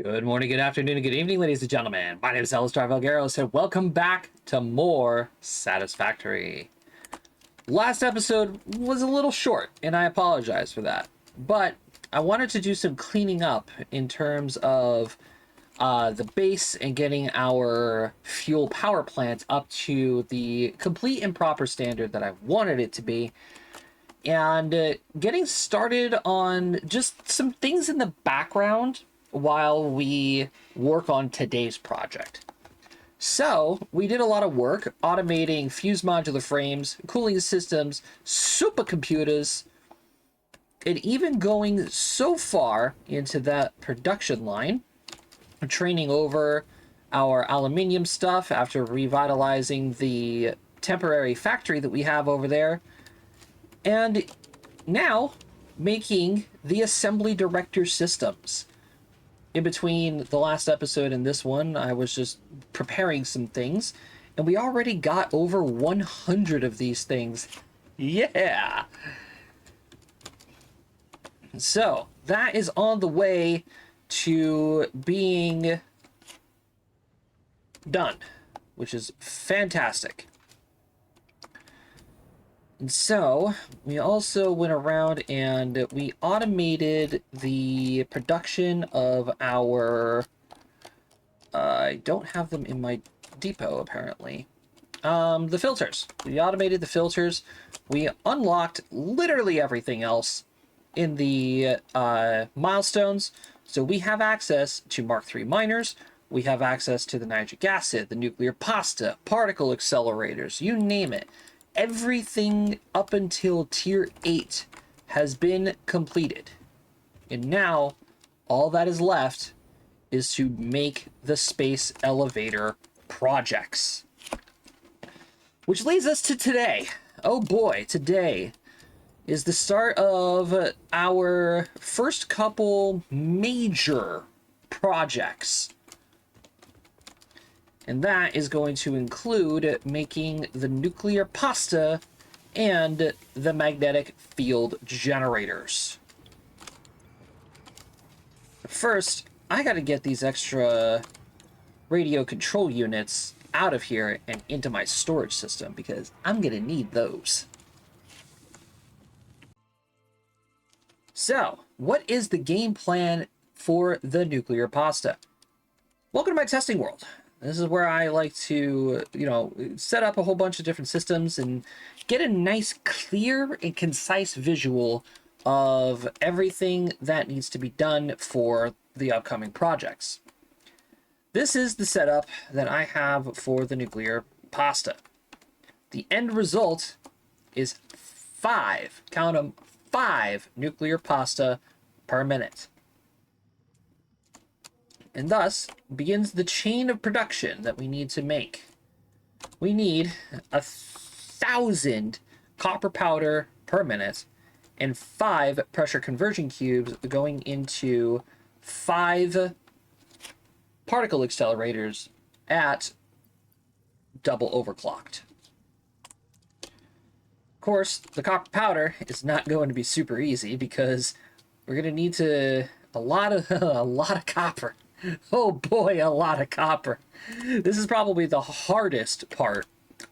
Good morning, good afternoon, and good evening, ladies and gentlemen. My name is Satisfactory, and welcome back to more Satisfactory. Last episode was a little short, and I apologize for that. But I wanted to do some cleaning up in terms of the base and getting our fuel power plant up to the complete and proper standard that I wanted it to be. And getting started on just some things in the background while we work on today's project. So we did a lot of work automating fused modular frames, cooling systems, supercomputers, and even going so far into that production line, training over our aluminium stuff after revitalizing the temporary factory that we have over there. And now making the assembly director systems. In between the last episode and this one, I was just preparing some things, and we already got over 100 of these things. Yeah! So, that is on the way to being done, which is fantastic. And so, we also went around and we automated the production of our... I don't have them in my depot, apparently. The filters. We automated the filters. We unlocked literally everything else in the milestones. So we have access to Mark III miners. We have access to the nitric acid, the nuclear pasta, particle accelerators, you name it. Everything up until tier 8 has been completed. And now, all that is left is to make the space elevator projects. Which leads us to today. Oh boy, today is the start of our first couple major projects. And that is going to include making the nuclear pasta and the magnetic field generators. First, I gotta get these extra radio control units out of here and into my storage system because I'm gonna need those. So, what is the game plan for the nuclear pasta? Welcome to my testing world. This is where I like to, set up a whole bunch of different systems and get a nice, clear, and concise visual of everything that needs to be done for the upcoming projects. This is the setup that I have for the nuclear pasta. The end result is 5, count them, 5 nuclear pasta per minute. And thus begins the chain of production that we need to make. We need 1,000 copper powder per minute and 5 pressure conversion cubes going into 5 particle accelerators at double overclocked. Of course, the copper powder is not going to be super easy because we're going to need a lot of copper. Oh boy, a lot of copper. This is probably the hardest part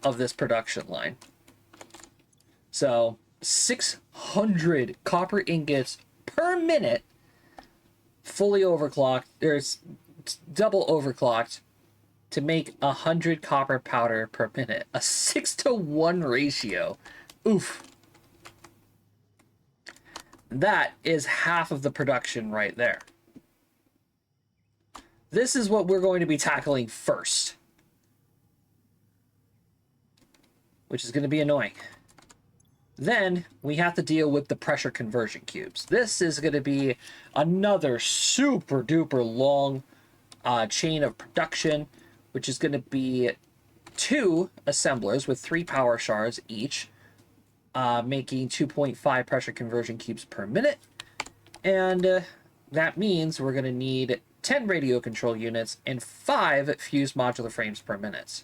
of this production line. So, 600 copper ingots per minute, fully overclocked, there's double overclocked, to make 100 copper powder per minute. A 6-to-1 ratio. Oof. That is half of the production right there. This is what we're going to be tackling first, which is going to be annoying. Then we have to deal with the pressure conversion cubes. This is going to be another super duper long chain of production, which is going to be 2 assemblers with 3 power shards each, making 2.5 pressure conversion cubes per minute. And that means we're going to need 10 radio control units and 5 fused modular frames per minute.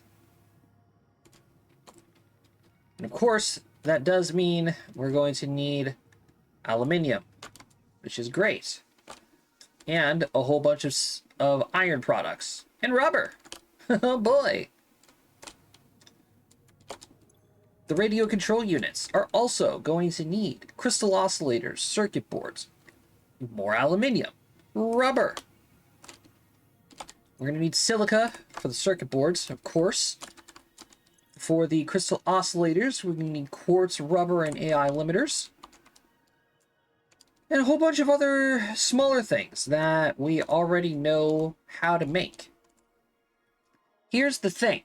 And of course, that does mean we're going to need aluminium, which is great. and a whole bunch of iron products and rubber. Oh boy. The radio control units are also going to need crystal oscillators, circuit boards, more aluminium, rubber. We're going to need silica for the circuit boards, of course. For the crystal oscillators, we're going to need quartz, rubber, and AI limiters. And a whole bunch of other smaller things that we already know how to make. Here's the thing.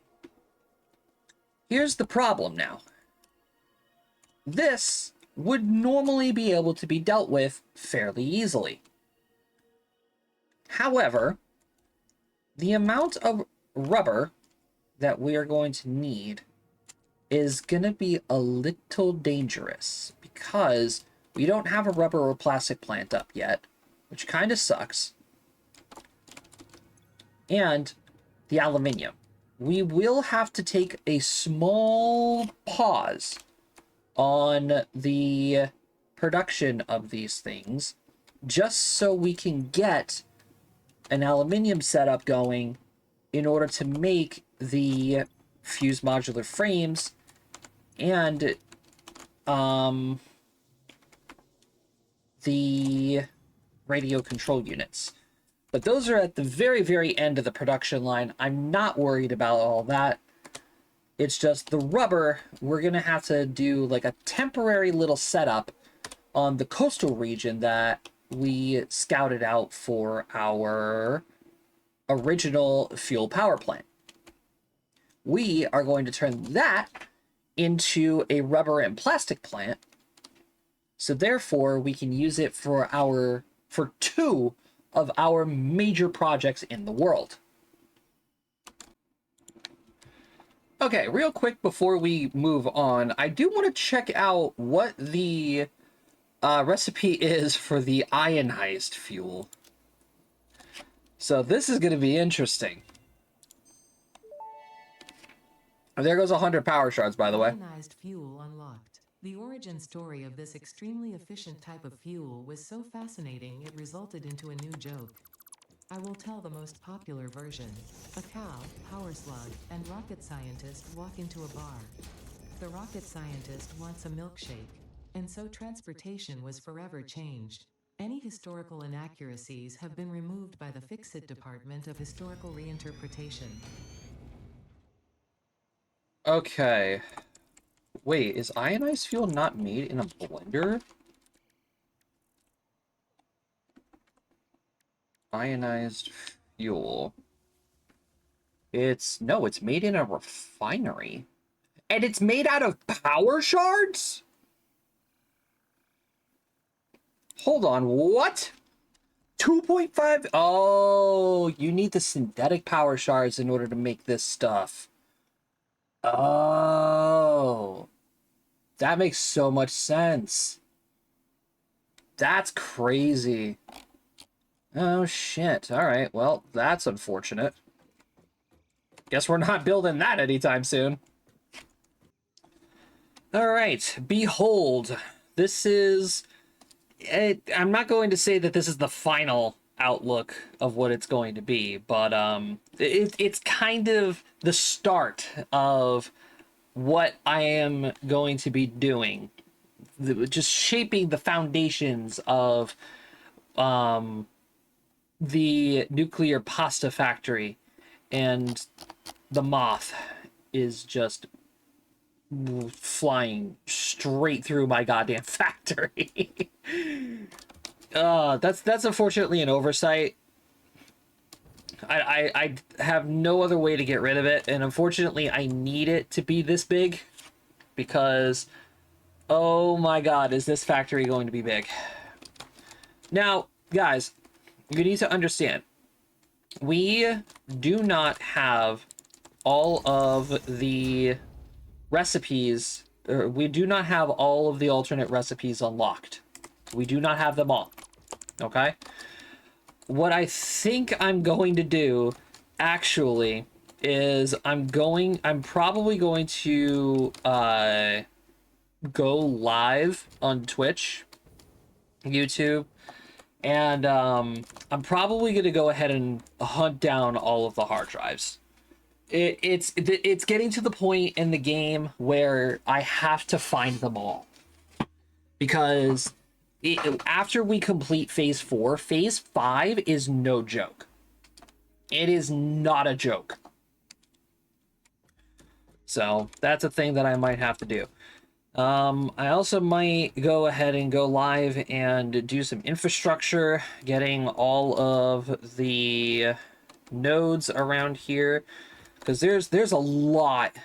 Here's the problem now. This would normally be able to be dealt with fairly easily. However, the amount of rubber that we are going to need is going to be a little dangerous because we don't have a rubber or plastic plant up yet, which kind of sucks. And the aluminium. We will have to take a small pause on the production of these things just so we can get an aluminium setup going in order to make the fused modular frames and the radio control units. But those are at the very, very end of the production line. I'm not worried about all that. It's just the rubber, we're going to have to do like a temporary little setup on the coastal region that we scouted out for our original fuel power plant. We are going to turn that into a rubber and plastic plant. So therefore, we can use it for two of our major projects in the world. Okay, real quick before we move on, I do want to check out what the recipe is for the ionized fuel. So this is going to be interesting. There goes 100 power shards, by the way. Ionized fuel unlocked. The origin story of this extremely efficient type of fuel was so fascinating it resulted into a new joke. I will tell the most popular version. A cow, power slug, and rocket scientist walk into a bar. The rocket scientist wants a milkshake, and so transportation was forever changed. Any historical inaccuracies have been removed by the Fix-It Department of Historical Reinterpretation. Okay. Wait, is ionized fuel not made in a blender? Ionized fuel. It's made in a refinery. And it's made out of power shards? Hold on, what? 2.5? Oh, you need the synthetic power shards in order to make this stuff. Oh. That makes so much sense. That's crazy. Oh, shit. All right. Well, that's unfortunate. Guess we're not building that anytime soon. All right. Behold. This is... I'm not going to say that this is the final outlook of what it's going to be, but it's kind of the start of what I am going to be doing. Just shaping the foundations of... the nuclear pasta factory, and the moth is just flying straight through my goddamn factory. That's unfortunately an oversight. I have no other way to get rid of it, and unfortunately I need it to be this big because, oh my god, is this factory going to be big. Now, guys, you need to understand, we do not have all of the recipes, or we do not have all of the alternate recipes unlocked. We do not have them all, okay? What I think I'm going to do, actually, is I'm probably going to go live on Twitch, YouTube, And I'm probably going to go ahead and hunt down all of the hard drives. It's getting to the point in the game where I have to find them all. Because after we complete phase 4, phase 5 is no joke. It is not a joke. So that's a thing that I might have to do. I also might go ahead and go live and do some infrastructure, getting all of the nodes around here, because there's a lot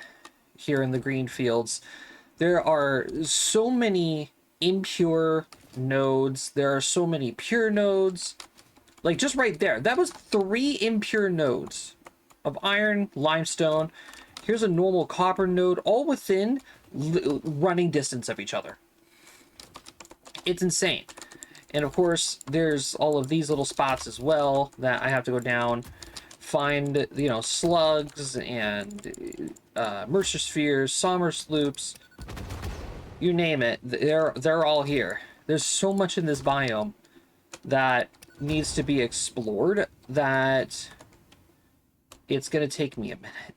here in the green fields. There are so many impure nodes. There are so many pure nodes. Like just right there, that was 3 impure nodes of iron, limestone. Here's a normal copper node, all within running distance of each other. It's insane. And of course, there's all of these little spots as well that I have to go down, find, you know, slugs and Mercer spheres, somber sloops, you name it. They're all here. There's so much in this biome that needs to be explored that it's gonna take me a minute.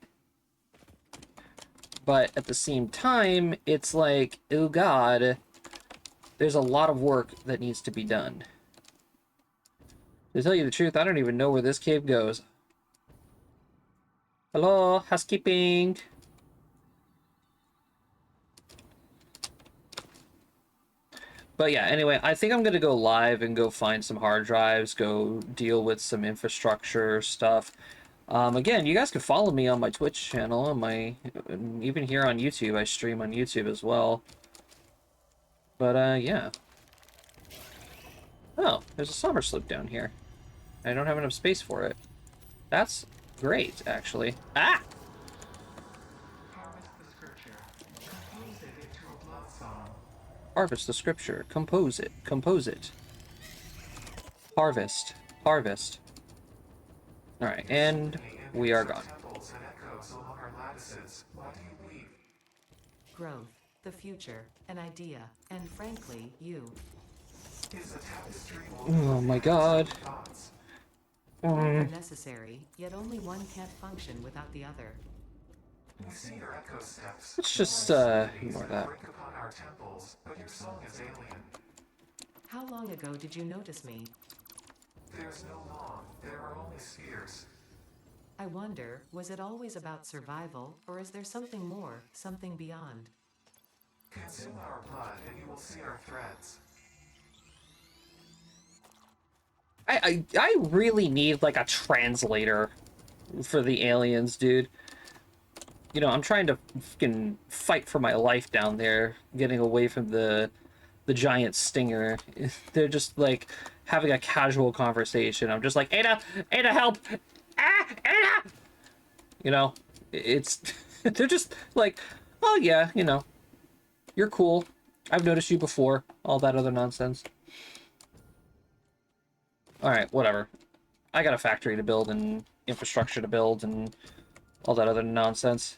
But at the same time, it's like, oh god, there's a lot of work that needs to be done. To tell you the truth, I don't even know where this cave goes. Hello, housekeeping. But yeah, anyway, I think I'm gonna go live and go find some hard drives, go deal with some infrastructure stuff. Again, you guys can follow me on my Twitch channel, on my, even here on YouTube. I stream on YouTube as well. But yeah. Oh, there's a summer sloop down here. I don't have enough space for it. That's great, actually. Ah! Harvest the scripture. Compose it. Compose it. Harvest. Harvest. Alright, and we are gone. Growth, the future, an idea, and frankly, you. Oh my god. Both are necessary, yet only one can't function without the other. Let's just ignore that. How long ago did you notice me? There's no long, there are only spheres. I wonder, was it always about survival, or is there something more, something beyond? Consume our blood and you will see our threads. I really need like a translator for the aliens, dude. You know, I'm trying to fucking fight for my life down there, getting away from the giant stinger. They're just like having a casual conversation. I'm just like, Ada, Ada, help! Ah, Ada! You know, it's they're just like, oh yeah, you know, you're cool. I've noticed you before. All that other nonsense. All right, whatever. I got a factory to build and infrastructure to build and all that other nonsense.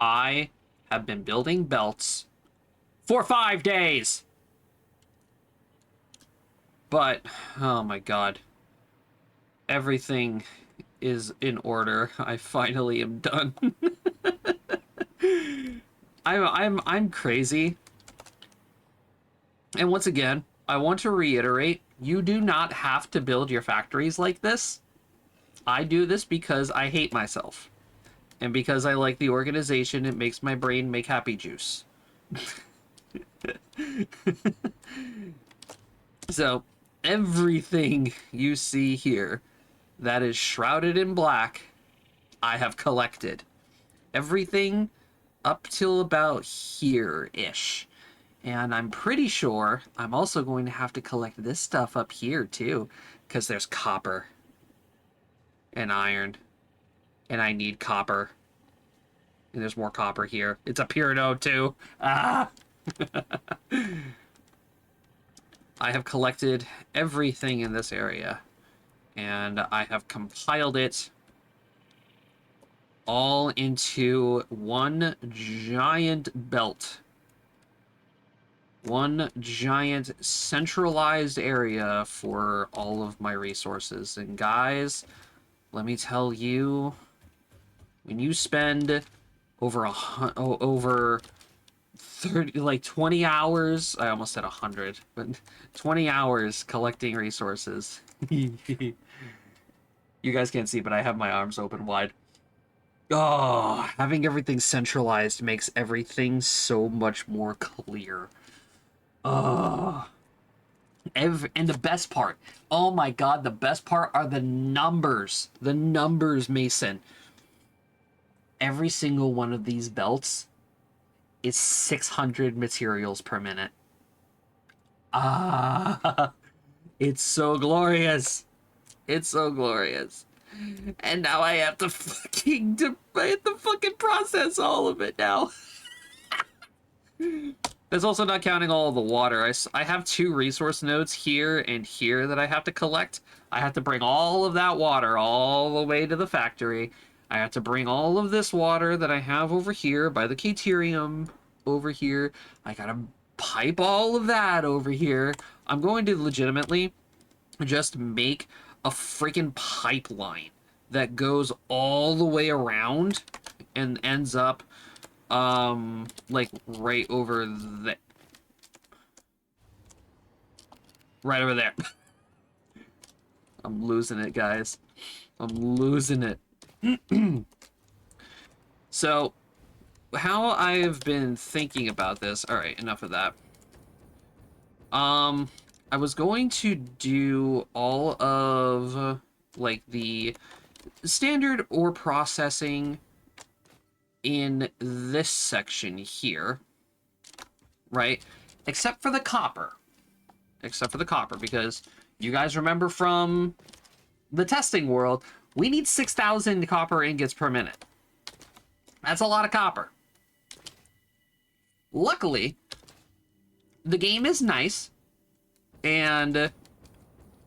I have been building belts for 5 days. But, oh my god. Everything is in order. I finally am done. I'm crazy. And once again, I want to reiterate, you do not have to build your factories like this. I do this because I hate myself. And because I like the organization, it makes my brain make happy juice. So, everything you see here that is shrouded in black, I have collected. Everything up till about here-ish. And I'm pretty sure I'm also going to have to collect this stuff up here, too. Because there's copper. And iron. And I need copper. And there's more copper here. It's a pure node, too. Ah! I have collected everything in this area. And I have compiled it all into one giant belt. One giant centralized area for all of my resources. And guys, let me tell you, when you spend over 30, like 20 hours, I almost said 100, but 20 hours collecting resources. You guys can't see, but I have my arms open wide. Oh, having everything centralized makes everything so much more clear. Oh. And the best part, oh my god, the best part are the numbers. The numbers, Mason. Every single one of these belts is 600 materials per minute. Ah, it's so glorious. It's so glorious. And now I have to fucking process all of it now. That's also not counting all of the water. I have 2 resource nodes here and here that I have to collect. I have to bring all of that water all the way to the factory. I have to bring all of this water that I have over here by the Caterium over here. I gotta pipe all of that over here. I'm going to legitimately just make a freaking pipeline that goes all the way around and ends up like right over there. Right over there. I'm losing it, guys. I'm losing it. So, how I've been thinking about this... Alright, enough of that. I was going to do all of, like, the standard ore processing in this section here. Right? Except for the copper. Except for the copper, because you guys remember from the testing world, we need 6,000 copper ingots per minute. That's a lot of copper. Luckily, the game is nice, and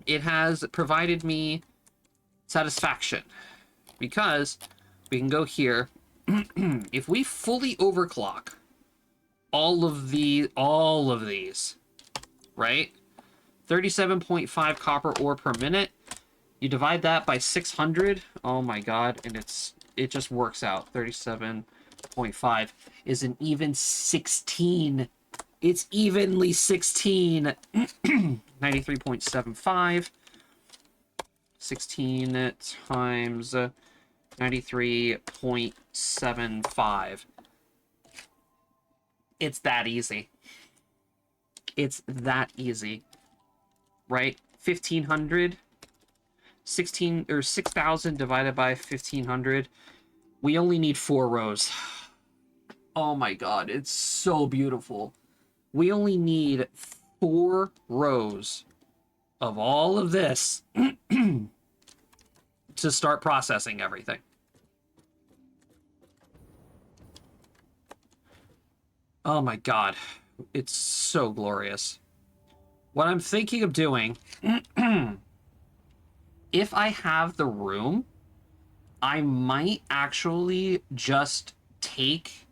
it has provided me satisfaction, because we can go here. If we fully overclock all of these, right? 37.5 copper ore per minute. You divide that by 600. Oh my god, and it just works out. 37.5 is an even 16. It's evenly 16. 93.75. 16 times 93.75. It's that easy. It's that easy. Right? 1,500. 16 or 6,000 divided by 1,500. We only need 4 rows. Oh my god, it's so beautiful. We only need 4 rows of all of this to start processing everything. Oh my god, it's so glorious. What I'm thinking of doing, if I have the room, I might actually just take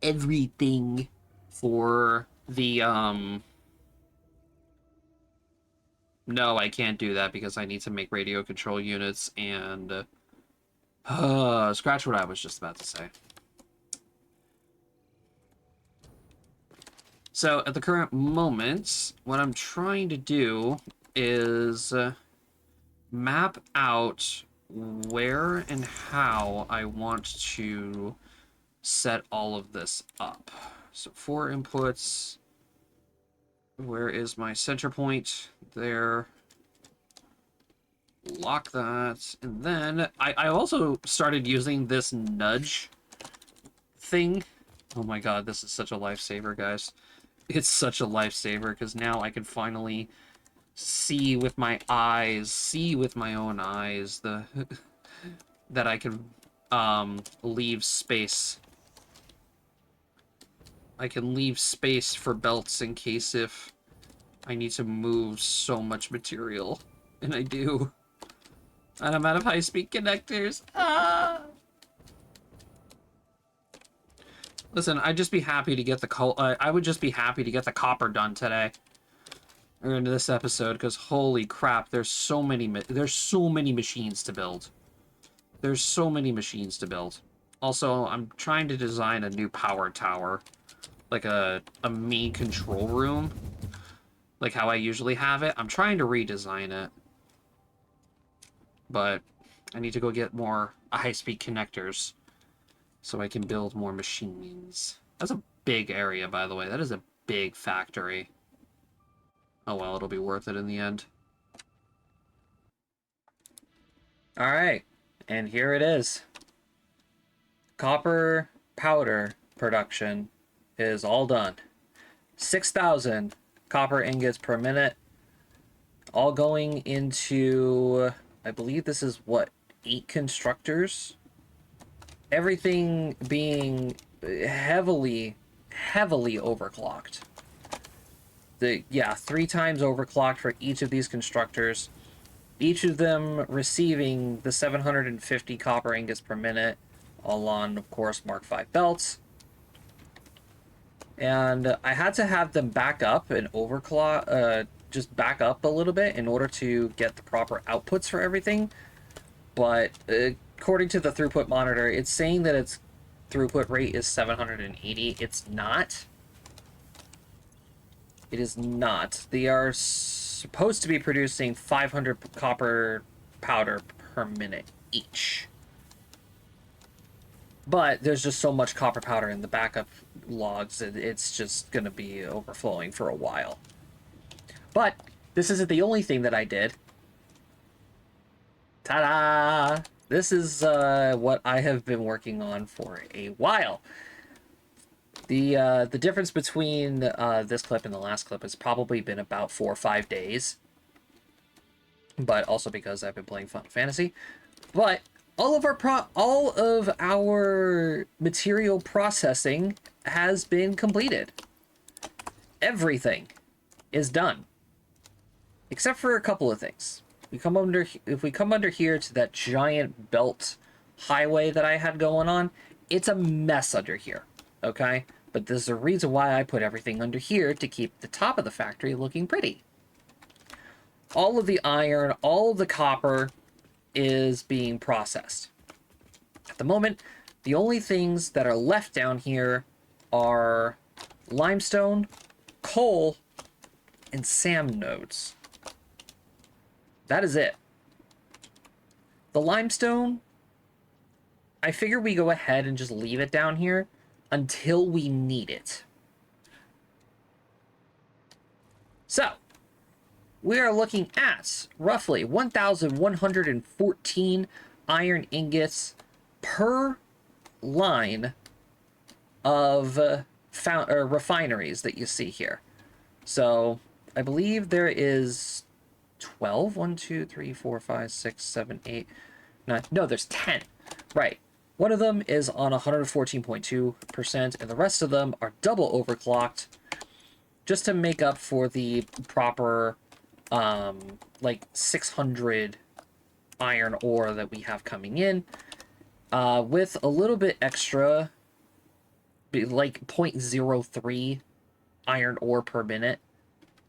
everything for the, No, I can't do that because I need to make radio control units and, scratch what I was just about to say. So, at the current moment, what I'm trying to do is map out where and how I want to set all of this up. So 4 inputs. Where is my center point? There. Lock that. And then I also started using this nudge thing. Oh my god, this is such a lifesaver, guys. It's such a lifesaver because now I can finally see with my eyes, see with my own eyes that I can leave space. I can leave space for belts in case if I need to move so much material. And I do. And I'm out of high-speed connectors. Ah! Listen, I'd just be happy to get the I would just be happy to get the copper done today, or into this episode, because holy crap, there's so many machines to build. There's so many machines to build. Also, I'm trying to design a new power tower, like a main control room, like how I usually have it. I'm trying to redesign it, but I need to go get more high-speed connectors so I can build more machines. That's a big area, by the way. That is a big factory. Oh well, it'll be worth it in the end. All right, and here it is. Copper powder production is all done. 6,000 copper ingots per minute, all going into, I believe this is what, 8 constructors? Everything being heavily overclocked. Yeah, 3 times overclocked for each of these constructors. Each of them receiving the 750 copper ingots per minute, all on, of course, Mark V belts. And I had to have them back up and overclock, just back up a little bit in order to get the proper outputs for everything. But according to the throughput monitor, it's saying that its throughput rate is 780. It's not. It is not. They are supposed to be producing 500 copper powder per minute each. But there's just so much copper powder in the backup logs that it's just going to be overflowing for a while. But this isn't the only thing that I did. Ta-da! This is what I have been working on for a while. The difference between this clip and the last clip has probably been about 4 or 5 days. But also because I've been playing Final Fantasy. But all of our material processing has been completed. Everything is done. Except for a couple of things. If we come under here to that giant belt highway that I had going on, it's a mess under here, okay? But there's a reason why I put everything under here, to keep the top of the factory looking pretty. All of the iron, all of the copper is being processed. At the moment, the only things that are left down here are limestone, coal, and SAM nodes. That is it. The limestone, I figure we go ahead and just leave it down here until we need it. So, we are looking at roughly 1,114 iron ingots per line of refineries that you see here. So, I believe there is 12. 1, 2, 3, 4, 5, 6, 7, 8, 9. No, there's 10. Right. One of them is on 114.2%, and the rest of them are double overclocked, just to make up for the proper, like 600 iron ore that we have coming in, with a little bit extra, like 0.03 iron ore per minute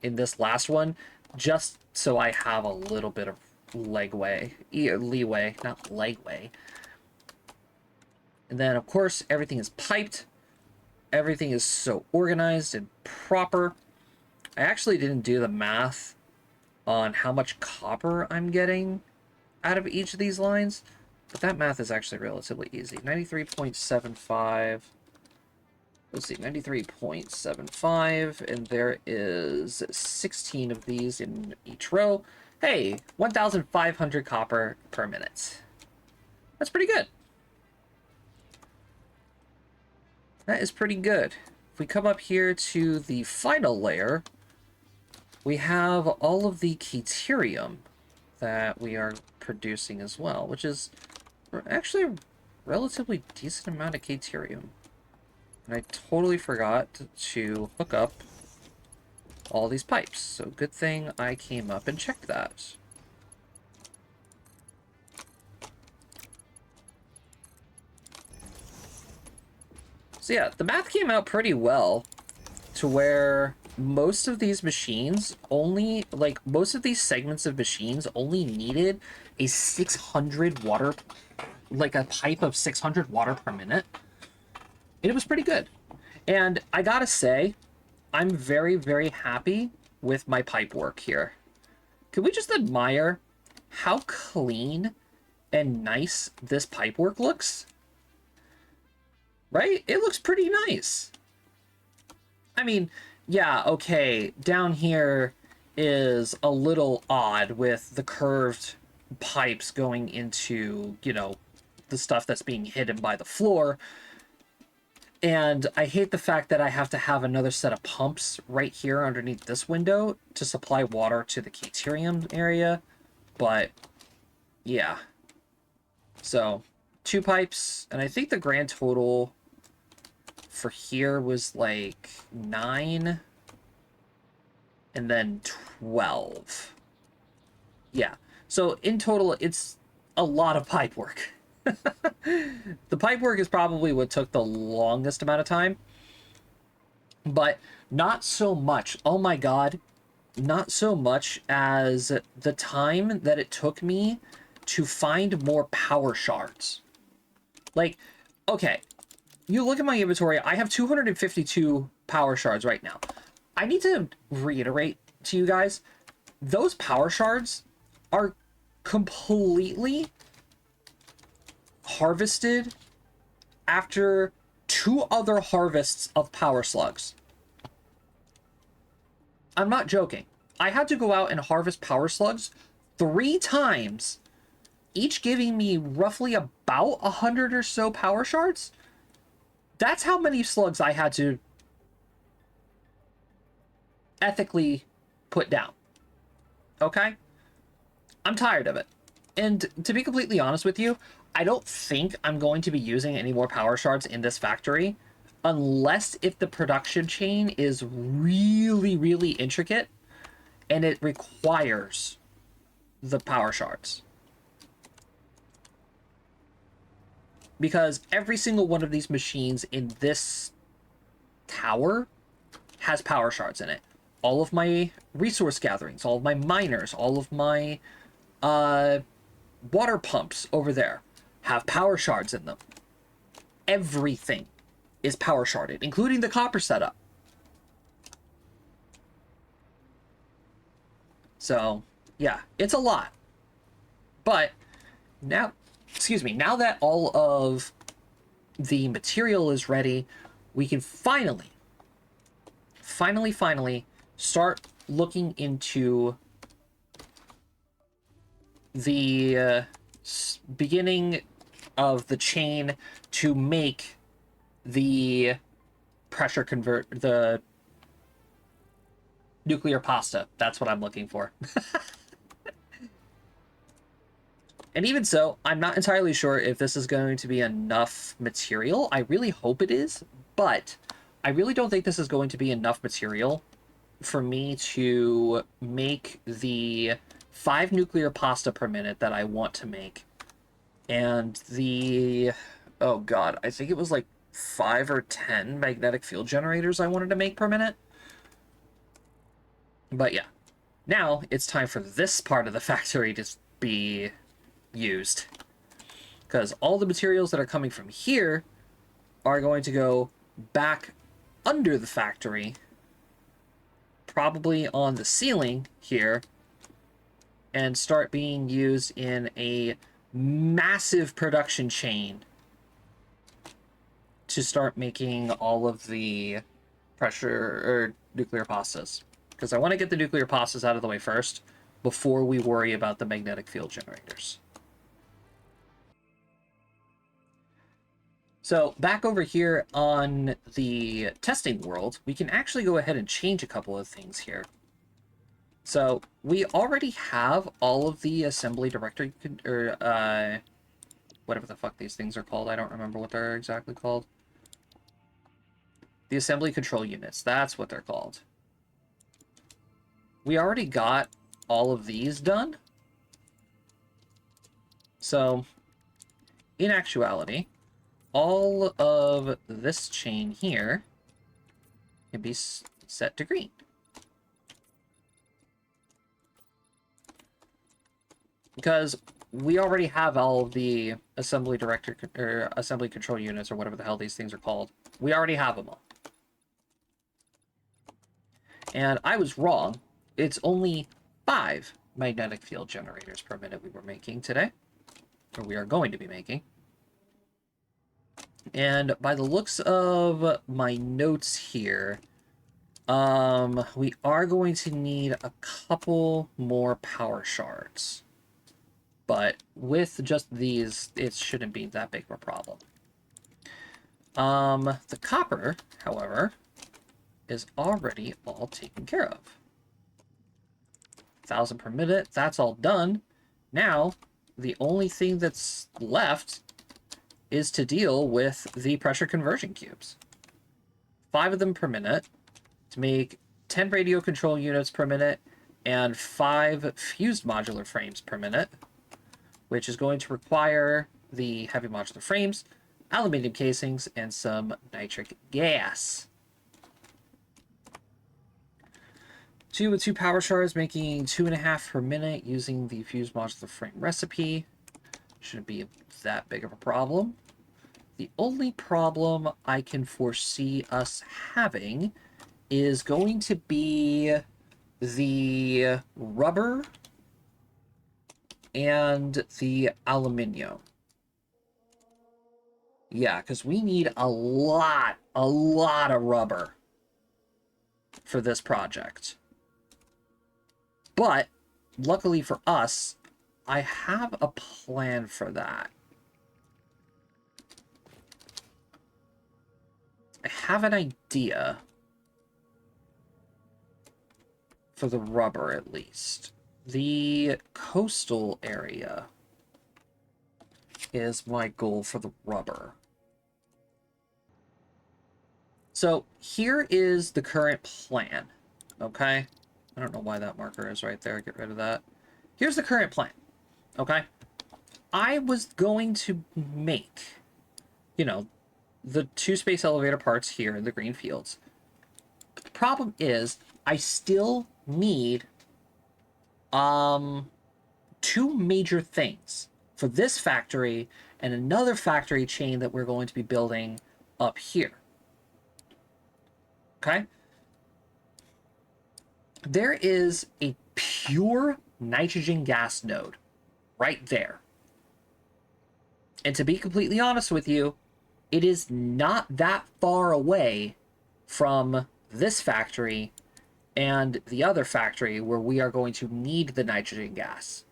in this last one, just so I have a little bit of leeway, not legway. And then, of course, everything is piped. Everything is so organized and proper. I actually didn't do the math on how much copper I'm getting out of each of these lines, but that math is actually relatively easy. 93.75. Let's see, 93.75, and there is 16 of these in each row. Hey, 1,500 copper per minute. That's pretty good. That is pretty good. If we come up here to the final layer, we have all of the Caterium that we are producing as well, which is actually a relatively decent amount of Caterium. And I totally forgot to hook up all these pipes, so good thing I came up and checked that. So yeah, the math came out pretty well to where most of these machines only, like, most of these segments of machines only needed a 600 water, like a pipe of 600 water per minute. And it was pretty good. And I gotta say, I'm very, very happy with my pipe work here. Can we just admire how clean and nice this pipe work looks? Right? It looks pretty nice. I mean, yeah, okay, down here is a little odd with the curved pipes going into, you know, the stuff that's being hidden by the floor. And I hate the fact that I have to have another set of pumps right here underneath this window to supply water to the Caterium area. But, yeah. So, 2 pipes, and I think the grand total for here was like 9, and then 12. Yeah. So, in total, it's a lot of pipe work. The pipe work is probably what took the longest amount of time, but not so much. Oh my god, not so much as the time that it took me to find more power shards. Like, okay, you look at my inventory, I have 252 power shards right now. I need to reiterate to you guys, those power shards are completely harvested after 2 other harvests of power slugs. I'm not joking. I had to go out and harvest power slugs 3 times, each giving me roughly about 100 or so power shards. That's how many slugs I had to ethically put down. Okay? I'm tired of it. And to be completely honest with you, I don't think I'm going to be using any more power shards in this factory unless if the production chain is really, really intricate and it requires the power shards. Because every single one of these machines in this tower has power shards in it. All of my resource gatherings, all of my miners, all of my water pumps over there have power shards in them. Everything is power sharded, including the copper setup. So, yeah, it's a lot. But now, excuse me, now that all of the material is ready, we can finally start looking into the beginning of the chain to make the the nuclear pasta. That's what I'm looking for. And even so, I'm not entirely sure if this is going to be enough material. I really hope it is, but I really don't think this is going to be enough material for me to make the 5 nuclear pasta per minute that I want to make. And the, oh god, I think it was like 5 or 10 magnetic field generators I wanted to make per minute. But yeah, now it's time for this part of the factory to be used. Because all the materials that are coming from here are going to go back under the factory, probably on the ceiling here, and start being used in a massive production chain to start making all of the pressure or nuclear pastas. Because I want to get the nuclear pastas out of the way first before we worry about the magnetic field generators. So back over here on the testing world, we can actually go ahead and change a couple of things here. So we already have all of the assembly directory, or whatever the fuck these things are called. I don't remember what they're exactly called. The assembly control units, that's what they're called. We already got all of these done. So, in actuality, all of this chain here can be set to green. Because we already have all of the assembly director or assembly control units or whatever the hell these things are called. We already have them all. And I was wrong. It's only 5 magnetic field generators per minute we were making today. Or we are going to be making. And by the looks of my notes here, we are going to need a couple more power shards. But with just these, it shouldn't be that big of a problem. The copper, however, is already all taken care of. 1,000 per minute, that's all done. Now, the only thing that's left is to deal with the pressure conversion cubes. 5 of them per minute to make 10 radio control units per minute and 5 fused modular frames per minute, which is going to require the heavy modular frames, aluminum casings, and some nitric gas. 2 with 2 power shards, making 2.5 per minute using the fused modular frame recipe. Shouldn't be that big of a problem. The only problem I can foresee us having is going to be the rubber and the aluminum. Yeah, because we need a lot of rubber for this project. But, luckily for us, I have a plan for that. I have an idea for the rubber, at least. The coastal area is my goal for the rubber. So here is the current plan, okay? I don't know why that marker is right there. Get rid of that. Here's the current plan, okay? I was going to make, you know, the 2 space elevator parts here in the green fields. But the problem is I still need 2 major things for this factory and another factory chain that we're going to be building up here. Okay? There is a pure nitrogen gas node right there. And to be completely honest with you, it is not that far away from this factory and the other factory where we are going to need the nitrogen gas.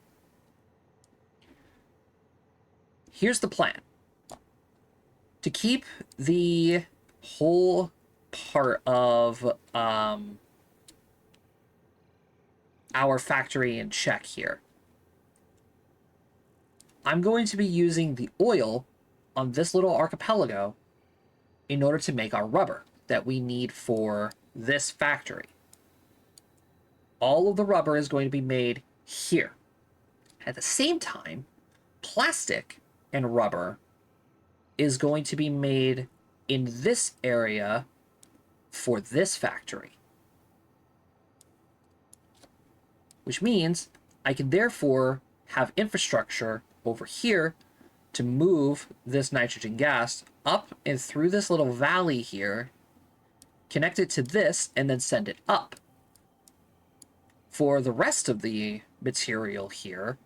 Here's the plan. To keep the whole part of our factory in check here, I'm going to be using the oil on this little archipelago in order to make our rubber that we need for this factory. All of the rubber is going to be made here. At the same time, plastic and rubber is going to be made in this area for this factory. Which means I can therefore have infrastructure over here to move this nitrogen gas up and through this little valley here, connect it to this, and then send it up. For the rest of the material here,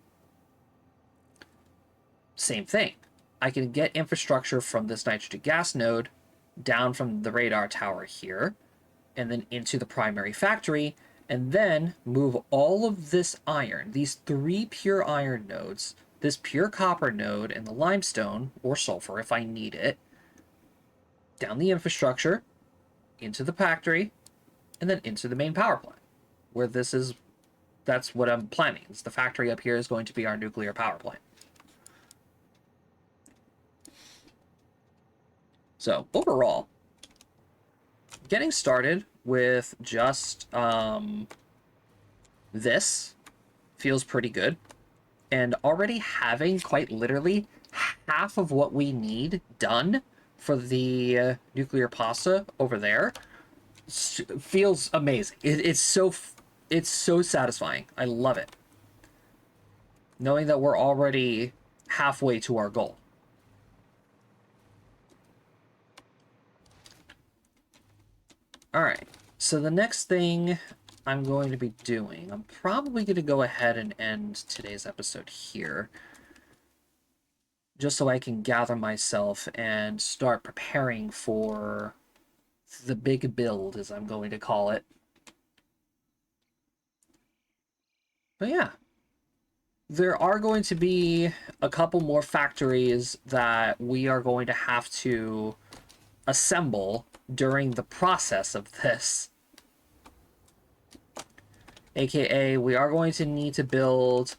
same thing. I can get infrastructure from this nitrogen gas node down from the radar tower here, and then into the primary factory, and then move all of this iron, these 3 pure iron nodes, this pure copper node, and the limestone, or sulfur if I need it, down the infrastructure, into the factory, and then into the main power plant, where that's what I'm planning. The factory up here is going to be our nuclear power plant. So, overall, getting started with just this feels pretty good. And already having, quite literally, half of what we need done for the nuclear pasta over there feels amazing. It's so satisfying. I love it. Knowing that we're already halfway to our goal. All right. So the next thing I'm going to be doing, I'm probably going to go ahead and end today's episode here, just so I can gather myself and start preparing for the big build, as I'm going to call it. But yeah, there are going to be a couple more factories that we are going to have to assemble during the process of this. AKA, we are going to need to build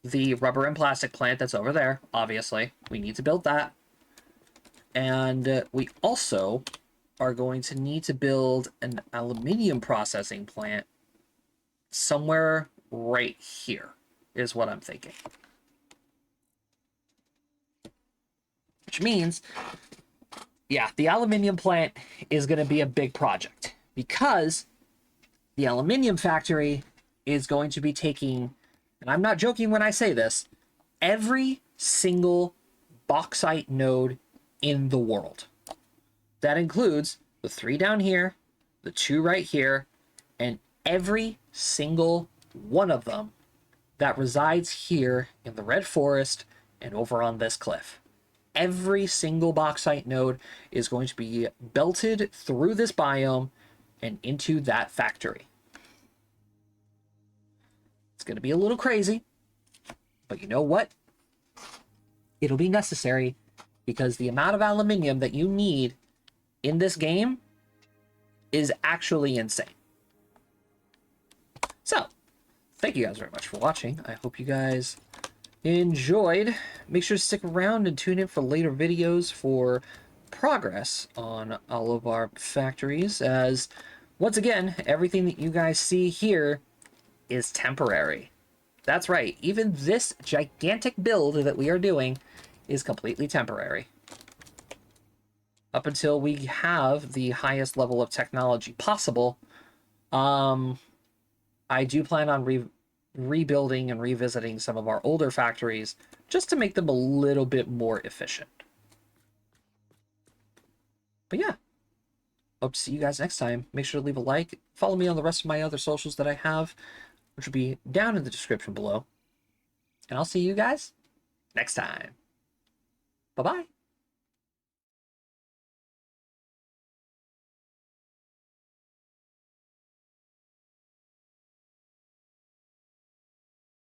the rubber and plastic plant that's over there, obviously. We need to build that. And we also are going to need to build an aluminium processing plant somewhere right here, is what I'm thinking. Which means, yeah, the aluminium plant is going to be a big project, because the aluminium factory is going to be taking, and I'm not joking when I say this, every single bauxite node in the world. That includes the 3 down here, the 2 right here, and every single one of them that resides here in the Red Forest and over on this cliff. Every single bauxite node is going to be belted through this biome and into that factory. It's going to be a little crazy, but you know what? It'll be necessary, because the amount of aluminium that you need in this game is actually insane. So, thank you guys very much for watching. I hope you guys enjoyed. Make sure to stick around and tune in for later videos for progress on all of our factories, as once again, everything that you guys see here is temporary. That's right, even this gigantic build that we are doing is completely temporary. Up until we have the highest level of technology possible, I do plan on rebuilding and revisiting some of our older factories just to make them a little bit more efficient. But yeah, hope to see you guys next time. Make sure to leave a like. Follow me on the rest of my other socials that I have, which will be down in the description below. And I'll see you guys next time. Bye-bye.